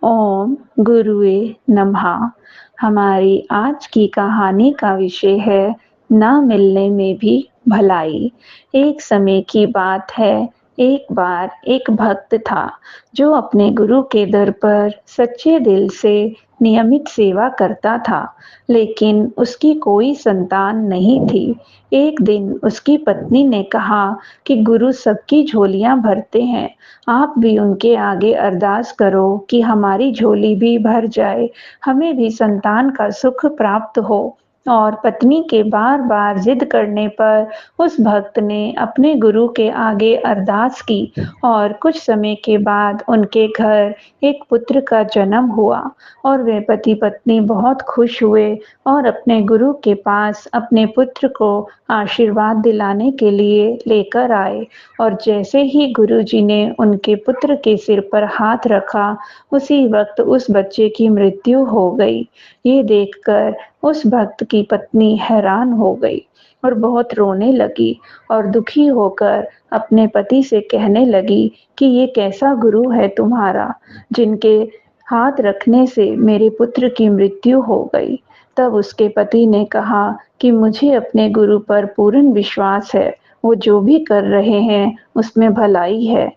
ओम गुरुवे नमः। हमारी आज की कहानी का विषय है ना मिलने में भी भलाई। एक समय की बात है, एक बार एक भक्त था जो अपने गुरु के दर पर सच्चे दिल से नियमित सेवा करता था, लेकिन उसकी कोई संतान नहीं थी। एक दिन उसकी पत्नी ने कहा कि गुरु सबकी झोलियां भरते हैं, आप भी उनके आगे अरदास करो कि हमारी झोली भी भर जाए, हमें भी संतान का सुख प्राप्त हो। और पत्नी के बार-बार जिद करने पर उस भक्त ने अपने गुरु के आगे अरदास की और कुछ समय के बाद उनके घर एक पुत्र का जन्म हुआ और वे पति-पत्नी बहुत खुश हुए और अपने गुरु के पास अपने पुत्र को आशीर्वाद दिलाने के लिए लेकर आए। और जैसे ही गुरुजी ने उनके पुत्र के सिर पर हाथ रखा, उसी वक्त उस बच्चे की मृत्यु हो गई। ये देखकर उस भक्त की पत्नी हैरान हो गई और बहुत रोने लगी और दुखी होकर अपने पति से कहने लगी कि ये कैसा गुरु है तुम्हारा, जिनके हाथ रखने से मेरे पुत्र की मृत्यु हो गई। तब उसके पति ने कहा कि मुझे अपने गुरु पर पूर्ण विश्वास है, वो जो भी कर रहे हैं उसमें भलाई है।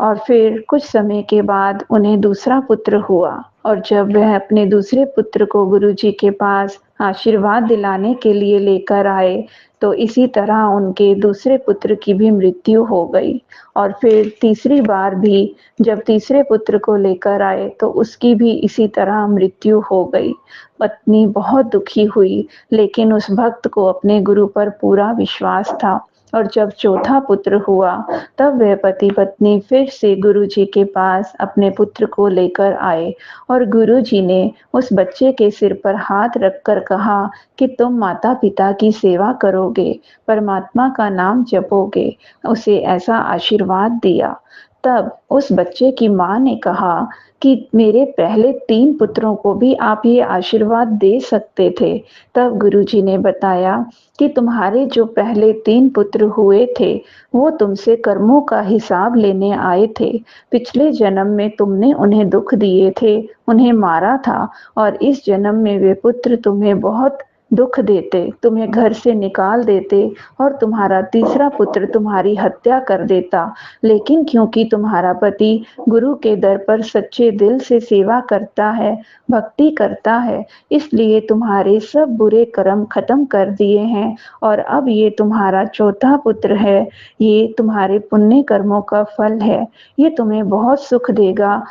और फिर कुछ समय के बाद उन्हें दूसरा पुत्र हुआ और जब वह अपने दूसरे पुत्र को गुरुजी के पास आशीर्वाद दिलाने के लिए लेकर आए, तो इसी तरह उनके दूसरे पुत्र की भी मृत्यु हो गई। और फिर तीसरी बार भी जब तीसरे पुत्र को लेकर आए, तो उसकी भी इसी तरह मृत्यु हो गई। पत्नी बहुत दुखी हुई, लेकिन उस भक्त को अपने गुरु पर पूरा विश्वास था। और जब चौथा पुत्र हुआ, तब वह पति-पत्नी फिर से गुरुजी के पास अपने पुत्र को लेकर आए और गुरुजी ने उस बच्चे के सिर पर हाथ रखकर कहा कि तुम माता-पिता की सेवा करोगे, परमात्मा का नाम जपोगे, उसे ऐसा आशीर्वाद दिया। तब उस बच्चे की माँ ने कहा कि मेरे पहले 3 पुत्रों को भी आप ये आशीर्वाद दे सकते थे। तब गुरुजी ने बताया कि तुम्हारे जो पहले 3 पुत्र हुए थे, वो तुमसे कर्मों का हिसाब लेने आए थे। पिछले जन्म में तुमने उन्हें दुःख दिए थे, उन्हें मारा था और इस जन्म में वे पुत्र तुम्हें बहुत दुःख देते, तुम्हें घर से निकाल देते और तुम्हारा तीसरा पुत्र तुम्हारी हत्या कर देता। लेकिन क्योंकि तुम्हारा पति गुरु के दर पर सच्चे दिल से सेवा करता है, भक्ति करता है, इसलिए तुम्हारे सब बुरे कर्म खत्म कर दिए हैं और अब ये तुम्हारा चौथा पुत्र है, ये तुम्हारे पुण्य कर्मों का फल है। ये तुम्हें बहुत सुख देगा